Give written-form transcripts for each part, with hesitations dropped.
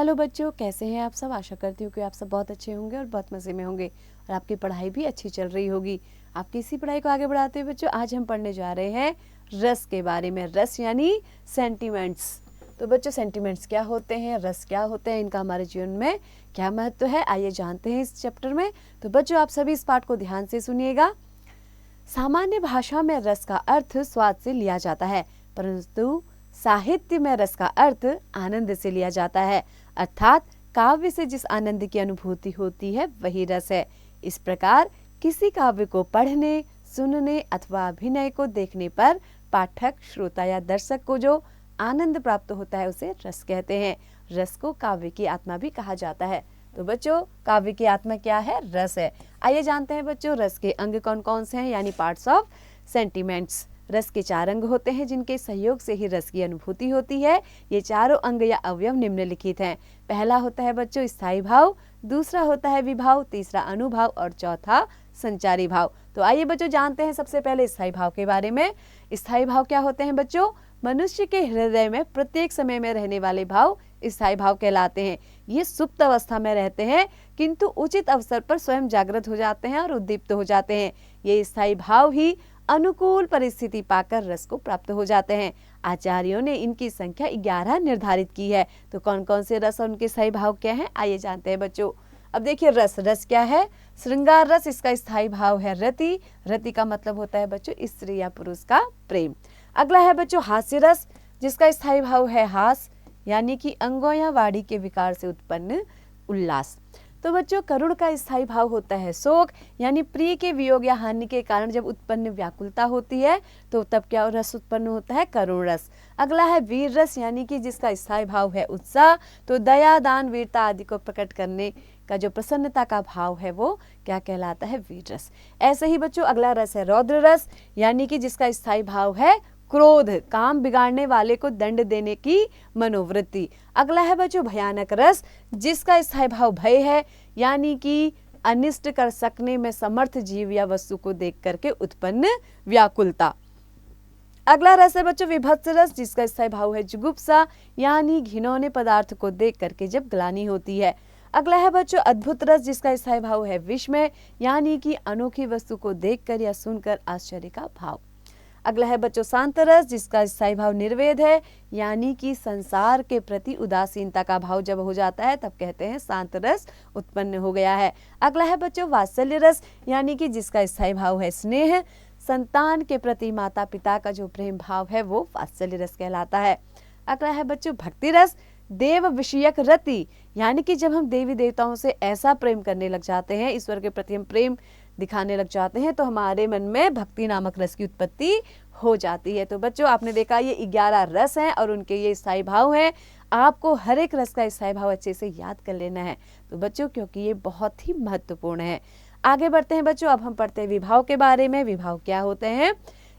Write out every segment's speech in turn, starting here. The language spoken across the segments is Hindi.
हेलो बच्चों, कैसे हैं आप सब। आशा करती हूँ कि आप सब बहुत अच्छे होंगे और बहुत मज़े में होंगे और आपकी पढ़ाई भी अच्छी चल रही होगी। आपकी इसी पढ़ाई को आगे बढ़ाते हुए बच्चों आज हम पढ़ने जा रहे हैं रस के बारे में। रस यानी सेंटिमेंट्स। तो बच्चों सेंटिमेंट्स क्या होते हैं, रस क्या होते हैं, इनका हमारे जीवन में क्या महत्व है, आइए जानते हैं इस चैप्टर में। तो बच्चों आप सभी इस पाठ को ध्यान से सुनिएगा। सामान्य भाषा में रस का अर्थ स्वाद से लिया जाता है, परंतु साहित्य में रस का अर्थ आनंद से लिया जाता है, अर्थात काव्य से जिस आनंद की अनुभूति होती है वही रस है। इस प्रकार किसी काव्य को पढ़ने, सुनने अथवा अभिनय को देखने पर पाठक, श्रोता या दर्शक को जो आनंद प्राप्त होता है उसे रस कहते हैं। रस को काव्य की आत्मा भी कहा जाता है। तो बच्चों काव्य की आत्मा क्या है, रस है। आइए जानते हैं बच्चों रस के अंग कौन कौन से हैं, यानी पार्ट्स ऑफ सेंटिमेंट्स। रस के 4 अंग होते हैं जिनके सहयोग से ही रस की अनुभूति होती है। ये चारों अंग या अवयव निम्नलिखित हैं। पहला होता है बच्चों स्थायी भाव, दूसरा होता है विभाव, तीसरा अनुभाव और चौथा संचारी भाव। तो आइए बच्चों जानते हैं सबसे पहले स्थायी भाव के बारे में। स्थायी भाव क्या होते हैं बच्चों? मनुष्य के हृदय में प्रत्येक समय में रहने वाले भाव स्थायी भाव कहलाते हैं। ये सुप्त अवस्था में रहते हैं किंतु उचित अवसर पर स्वयं जागृत हो जाते हैं और उद्दीप्त हो जाते हैं। ये स्थायी भाव ही अनुकूल परिस्थिति पाकर रस को प्राप्त हो जाते हैं। आचार्यों ने इनकी संख्या 11 निर्धारित की है। तो कौन कौन से रस और उनके स्थायी भाव क्या हैं, आइए जानते हैं बच्चों। अब देखिए रस क्या है? श्रृंगार रस, इसका स्थायी भाव है रति। रति का मतलब होता है बच्चों स्त्री या पुरुष का प्रेम। अगला है बच्चों हास्य रस, जिसका स्थायी भाव है हास, यानी कि अंगों या वाणी के विकार से उत्पन्न उल्लास। तो बच्चों करुण का स्थायी भाव होता है शोक, यानी प्रिय के वियोग या हानि के कारण जब उत्पन्न व्याकुलता होती है तो तब क्या रस उत्पन्न होता है, करुण रस। अगला है वीर रस, यानी कि जिसका स्थायी भाव है उत्साह। तो दया, दान, वीरता आदि को प्रकट करने का जो प्रसन्नता का भाव है वो क्या कहलाता है, वीर रस। ऐसे ही बच्चों अगला रस है रौद्र रस, यानी कि जिसका स्थायी भाव है क्रोध, काम बिगाड़ने वाले को दंड देने की मनोवृत्ति। अगला है बच्चों भयानक रस, जिसका स्थायी भाव भय है, यानी कि अनिष्ट कर सकने में समर्थ जीव या वस्तु को देख करके उत्पन्न व्याकुलता। अगला रस है बच्चों विभत्स रस, जिसका स्थायी भाव है जुगुप्सा, यानी घिनौने पदार्थ को देख करके जब ग्लानि होती है। अगला है बच्चों अद्भुत रस, जिसका स्थायी भाव है विस्मय, यानी कि अनोखी वस्तु को देखकर या सुनकर आश्चर्य का भाव। अगला है बच्चों शांत रस, जिसका स्थायी भाव निर्वेद है, यानी कि संसार के प्रति उदासीनता का भाव जब हो जाता है तब कहते हैं शांत रस उत्पन्न हो गया है। अगला है बच्चों वात्सल्य रस, यानी कि जिसका स्थायी भाव है स्नेह, संतान के प्रति माता पिता का जो प्रेम भाव है वो वात्सल्य रस कहलाता है। अगला है बच्चों भक्ति रस, देव विषयक रति, यानी कि जब हम देवी देवताओं से ऐसा प्रेम करने लग जाते हैं, ईश्वर के प्रति हम प्रेम दिखाने लग जाते हैं तो हमारे मन में भक्ति नामक रस की उत्पत्ति हो जाती है। तो बच्चों आपने देखा ये 11 रस हैं और उनके ये स्थायी भाव हैं। आपको हर एक रस का स्थायी भाव अच्छे से याद कर लेना है तो बच्चों, क्योंकि ये बहुत ही महत्वपूर्ण है। आगे बढ़ते हैं बच्चों, अब हम पढ़ते हैं विभाव के बारे में। विभाव क्या होते हैं?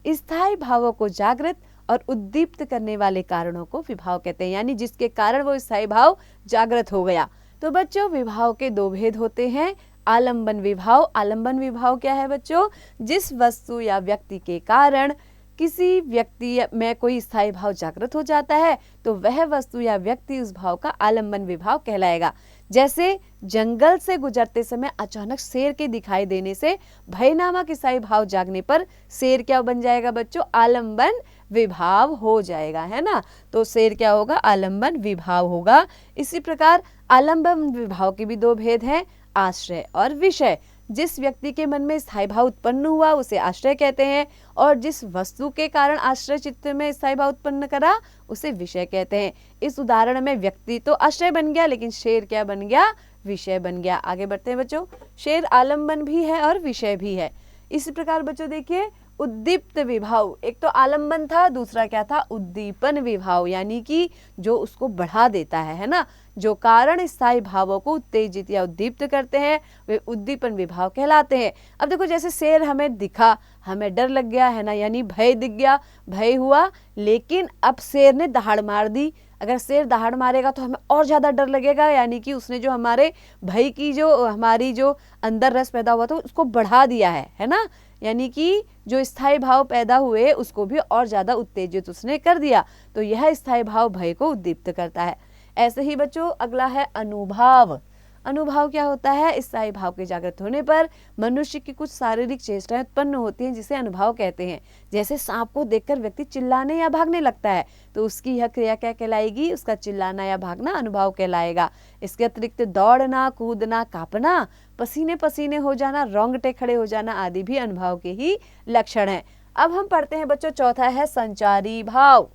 स्थायी भावों को जागृत और उद्दीप्त करने वाले कारणों को विभाव कहते हैं, यानी जिसके कारण वो स्थायी भाव जागृत हो गया। तो बच्चों विभाव के 2 भेद होते हैं। आलंबन विभाव। आलंबन विभाव क्या है बच्चों? जिस वस्तु या व्यक्ति के कारण किसी व्यक्ति में कोई स्थायी भाव जागृत हो जाता है तो वह वस्तु या व्यक्ति उस भाव का आलंबन विभाव कहलाएगा। जैसे जंगल से गुजरते समय अचानक शेर के दिखाई देने से भय नामक स्थायी भाव जागने पर शेर क्या बन जाएगा बच्चों? आलंबन विभाव हो जाएगा, है ना। तो शेर क्या होगा? आलंबन विभाव होगा। इसी प्रकार आलंबन विभाव के भी 2 भेद हैं, आश्रय और विषय। जिस व्यक्ति के मन में स्थायी भाव उत्पन्न हुआ उसे आश्रय कहते हैं और जिस वस्तु के कारण आश्रय चित्त में स्थायी भाव उत्पन्न करा उसे विषय कहते हैं। इस उदाहरण में व्यक्ति तो आश्रय बन गया लेकिन शेर क्या बन गया? विषय बन गया। आगे बढ़ते हैं बच्चों, शेर आलंबन भी है और विषय भी है। इसी प्रकार बच्चों देखिए उद्दीप्त विभाव, एक तो आलंबन था, दूसरा क्या था? उद्दीपन विभाव, यानी कि जो उसको बढ़ा देता है ना। जो कारण स्थायी भावों को उत्तेजित या उद्दीप्त करते हैं वे उद्दीपन विभाव कहलाते हैं। अब देखो जैसे शेर हमें दिखा, हमें डर लग गया है ना, यानी भय दिख गया, भय हुआ, लेकिन अब शेर ने दहाड़ मार दी। अगर शेर दहाड़ मारेगा तो हमें और ज़्यादा डर लगेगा, यानी कि उसने जो हमारे भय की जो हमारी जो अंदर रस पैदा हुआ था उसको बढ़ा दिया है ना। यानी कि जो स्थायी भाव पैदा हुए उसको भी और ज़्यादा उत्तेजित उसने कर दिया। तो यह स्थायी भाव भय को उद्दीप्त करता है। ऐसे ही बच्चों अगला है अनुभाव। अनुभाव क्या होता है? स्थायी भाव के जागृत होने पर मनुष्य की कुछ शारीरिक चेष्टाएं उत्पन्न होती हैं जिसे अनुभाव कहते हैं। जैसे सांप को देखकर व्यक्ति चिल्लाने या भागने लगता है तो उसकी यह क्रिया क्या कहलाएगी? उसका चिल्लाना या भागना अनुभाव कहलाएगा। इसके अतिरिक्त दौड़ना, कूदना, कांपना, पसीने पसीने हो जाना, रोंगटे खड़े हो जाना आदि भी अनुभाव के ही लक्षण हैं। अब हम पढ़ते हैं बच्चों, चौथा है संचारी भाव।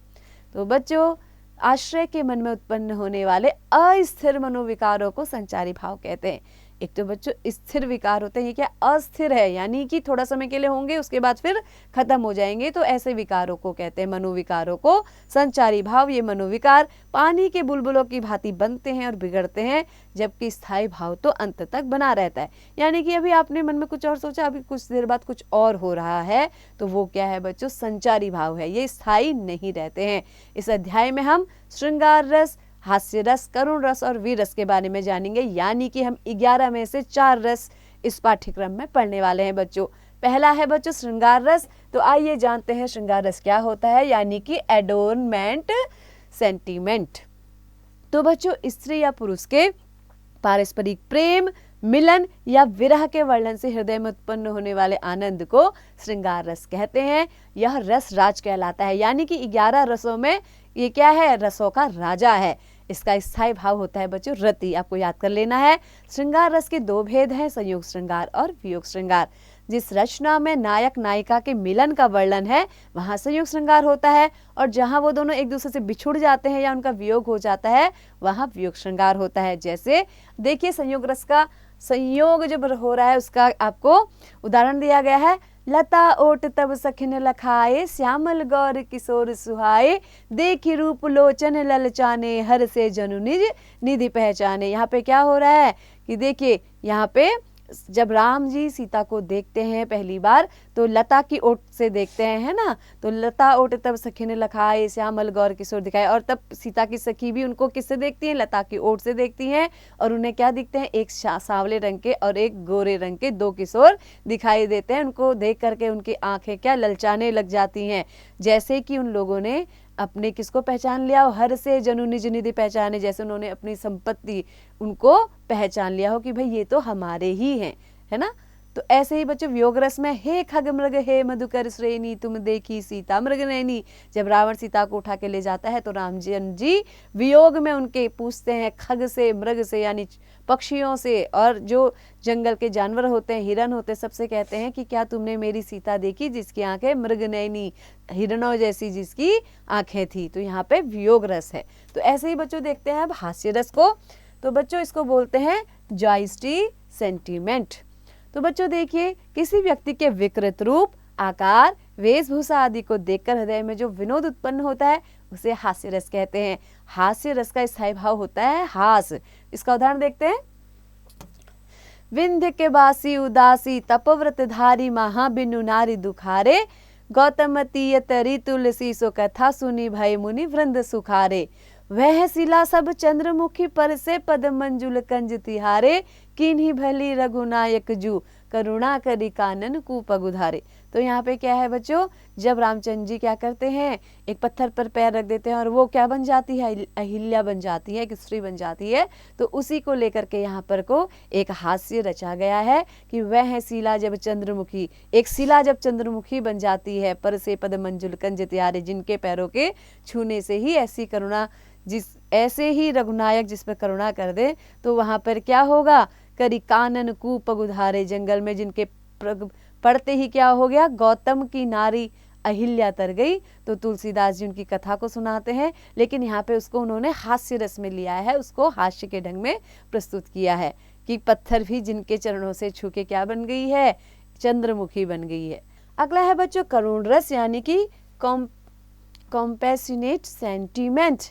तो बच्चों आश्रय के मन में उत्पन्न होने वाले अस्थिर मनोविकारों को संचारी भाव कहते हैं। एक तो बच्चों स्थिर विकार होते हैं, ये क्या अस्थिर है, यानी कि थोड़ा समय के लिए होंगे उसके बाद फिर खत्म हो जाएंगे, तो ऐसे विकारों को कहते हैं, मनोविकारों को संचारी भाव। ये मनोविकार पानी के बुलबुलों की भांति बनते हैं और बिगड़ते हैं, जबकि स्थायी भाव तो अंत तक बना रहता है। यानी कि अभी आपने मन में कुछ और सोचा, अभी कुछ देर बाद कुछ और हो रहा है, तो वो क्या है बच्चों? संचारी भाव है, ये स्थायी नहीं रहते हैं। इस अध्याय में हम श्रृंगार रस, हास्य रस, करुण रस और वीर रस के बारे में जानेंगे। यानी कि हम 11 में से 4 रस इस पाठ्यक्रम में पढ़ने वाले हैं बच्चों। पहला है बच्चों श्रृंगार रस। तो आइए जानते हैं श्रृंगार रस क्या होता है, यानी कि एडोर्नमेंट सेंटीमेंट। तो बच्चों स्त्री या पुरुष के पारस्परिक प्रेम, मिलन या विरह के वर्णन से हृदय में उत्पन्न होने वाले आनंद को श्रृंगार रस कहते हैं। यह रस राज कहलाता है, यानी कि 11 रसों में ये क्या है? रसों का राजा है। इसका स्थायी भाव होता है बच्चों रति, आपको याद कर लेना है। श्रृंगार रस के 2 भेद हैं, संयोग श्रृंगार और वियोग श्रृंगार। जिस रचना में नायक नायिका के मिलन का वर्णन है वहां संयोग श्रृंगार होता है, और जहां वो दोनों एक दूसरे से बिछुड़ जाते हैं या उनका वियोग हो जाता है वहां वियोग श्रृंगार होता है। जैसे देखिए संयोग रस का संयोग जब हो रहा है उसका आपको उदाहरण दिया गया है। लता ओट तब सखिन लखाए, श्यामल गौर किशोर सुहाए, देखी रूप लोचन ललचाने, हर से जनु निज निधि पहचाने। यहाँ पे क्या हो रहा है कि देखिए यहाँ पे जब राम जी सीता को देखते हैं पहली बार तो लता की ओट से देखते हैं, है ना। तो लता ओट तब सखी ने लखाए, श्यामल गौर किशोर दिखाए, और तब सीता की सखी भी उनको किससे देखती हैं? लता की ओट से देखती हैं, और उन्हें क्या दिखते हैं? एक सांवले रंग के और एक गोरे रंग के 2 किशोर दिखाई देते हैं। उनको देख करके उनकी आंखें क्या ललचाने लग जाती हैं, जैसे कि उन लोगों ने अपने किसको पहचान लिया हो? हर से जनु निज निधि पहचाने, जैसे उन्होंने अपनी संपत्ति उनको पहचान लिया हो कि भाई ये तो हमारे ही हैं, है ना। तो ऐसे ही बच्चों वियोग रस में हे खग मृग हे मधुकर श्रेणी, तुम देखी सीता मृग नैनी। जब रावण सीता को उठा के ले जाता है तो राम जी वियोग में उनके पूछते हैं खग से, मृग से यानी पक्षियों से, और जो जंगल के जानवर होते हैं, हिरन होते हैं, सबसे कहते हैं कि क्या तुमने मेरी सीता देखी जिसकी आंखें मृग नैनी, हिरणों जैसी जिसकी आंखें थी। तो यहाँ पे वियोग रस है। तो ऐसे ही बच्चों देखते हैं अब हास्य रस को। तो बच्चों इसको बोलते हैं जॉयस्टी सेंटीमेंट। तो बच्चों देखिए किसी व्यक्ति के विकृत रूप, आकार, वेशभूषा आदि को देखकर हृदय में जो विनोद उत्पन्न होता है उसे हास्य रस कहते हैं। हास्य रस का स्थायी भाव होता है हास। इसका उदाहरण देखते हैं। विंध्य के बासी उदासी, तपव्रत धारी, महाबिनु नारी दुखारे, गौतमती तरी तुलसी सो कथा सुनी, भय मुनि वृंद सुखारे। वह शिला सब चंद्रमुखी, पर से पद मंजुल कंज तिहारे, किन्हीं भली रघुनायक जू, करुणा करी कानन कूपग उधारे। तो यहाँ पे क्या है बच्चों? जब रामचंद्र जी क्या करते हैं, एक पत्थर पर पैर रख देते हैं और वो क्या बन जाती है? अहिल्या बन जाती है, एक स्त्री बन जाती है। तो उसी को लेकर के यहाँ पर को एक हास्य रचा गया है कि वह शिला जब चंद्रमुखी, एक शिला जब चंद्रमुखी बन जाती है, पर से पद मंजुल कंज तिहारे, जिनके पैरों के छूने से ही ऐसी करुणा, ऐसे ही रघुनायक जिस पर करुणा कर दे, तो वहां पर क्या होगा? करी कानन कूपग उधारे, जंगल में जिनके पढ़ते ही क्या हो गया? गौतम की नारी अहिल्या तर गई। तो तुलसीदास जी उनकी कथा को सुनाते हैं, लेकिन यहाँ पे उसको उन्होंने हास्य रस में लिया है, उसको हास्य के ढंग में प्रस्तुत किया है कि पत्थर भी जिनके चरणों से छू के क्या बन गई है? चंद्रमुखी बन गई है। अगला है बच्चों करुण रस, यानी कि कॉम्पैशनेट सेंटीमेंट।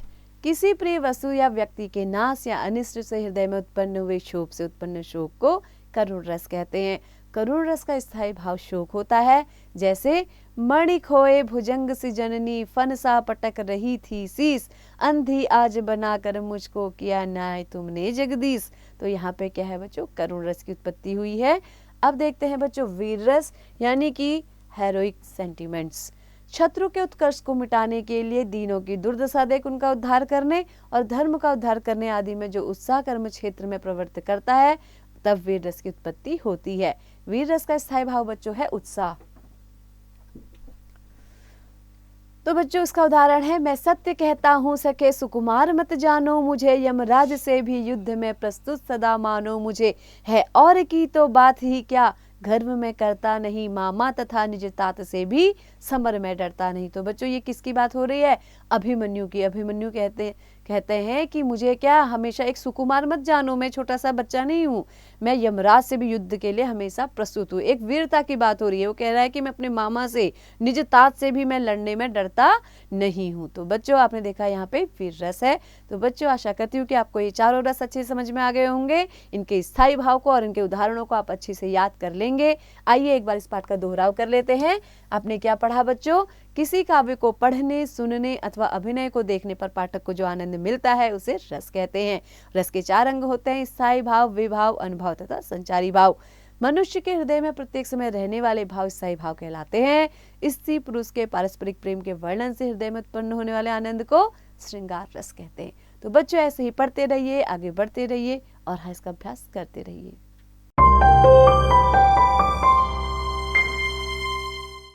किसी प्रिय वस्तु या व्यक्ति के नाश या अनिष्ट से हृदय में उत्पन्न हुए शोक से उत्पन्न शोक को करुण रस कहते हैं। करुण रस का स्थायी भाव शोक होता है। जैसे मणि खोए भुजंग सी जननी, फन सा पटक रही थी शीस, अंधी आज बनाकर मुझको किया न्याय तुमने जगदीश। तो यहाँ पे क्या है बच्चों? करुण रस की उत्पत्ति हुई है। अब देखते हैं बच्चों वीर रस, यानी कि हेरोइक सेंटीमेंट्स। शत्रु के उत्कर्ष को मिटाने के लिए, दीनों की दुर्दशा देख उनका उद्धार करने और धर्म का उद्धार करने आदि में जो उत्साह कर्म क्षेत्र में प्रवृत्त करता है, तब वीर रस की उत्पत्ति होती है। वीर रस का स्थायी भाव बच्चों है उत्साह। तो बच्चों इसका उदाहरण है, मैं सत्य कहता हूँ सखे सुकुमार मत जानो, मुझे यमराज से भी युद्ध में प्रस्तुत सदा मानो, मुझे है और की तो बात ही क्या, गर्व में करता नहीं, मामा तथा निज तात से भी समर में डरता नहीं। तो बच्चों ये किसकी बात हो रही है? अभिमन्यु की। अभिमन्यु कहते हैं कि मुझे क्या हमेशा एक सुकुमार मत जानो, मैं छोटा सा बच्चा नहीं हूँ, मैं यमराज से भी युद्ध के लिए हमेशा प्रस्तुत हूँ। एक वीरता की बात हो रही है। वो कह रहा है कि मैं अपने मामा से, निज तात से भी मैं लड़ने में डरता नहीं हूँ। तो बच्चों आपने देखा यहाँ पे वीर रस है। तो बच्चों आशा करती हूँ कि आपको ये चारों रस अच्छे समझ में आ गए होंगे। इनके स्थायी भाव को और इनके उदाहरणों को आप अच्छे से याद कर लेंगे। आइए एक बार इस पाठ का दोहराव कर लेते हैं। आपने क्या पढ़ा बच्चों? किसी काव्य को पढ़ने, सुनने अथवा अभिनय को देखने पर पाठक को जो आनंद मिलता है उसे रस कहते हैं। रस के 4 अंग होते हैं, स्थायी भाव, विभाव, अनुभव तथा संचारी भाव। मनुष्य के हृदय में प्रत्येक समय रहने वाले भाव स्थायी भाव कहलाते हैं। स्त्री पुरुष के पारस्परिक प्रेम के वर्णन से हृदय में उत्पन्न होने वाले आनंद को श्रृंगार रस कहते हैं। तो बच्चों ऐसे ही पढ़ते रहिए, आगे बढ़ते रहिए और इसका अभ्यास करते रहिए।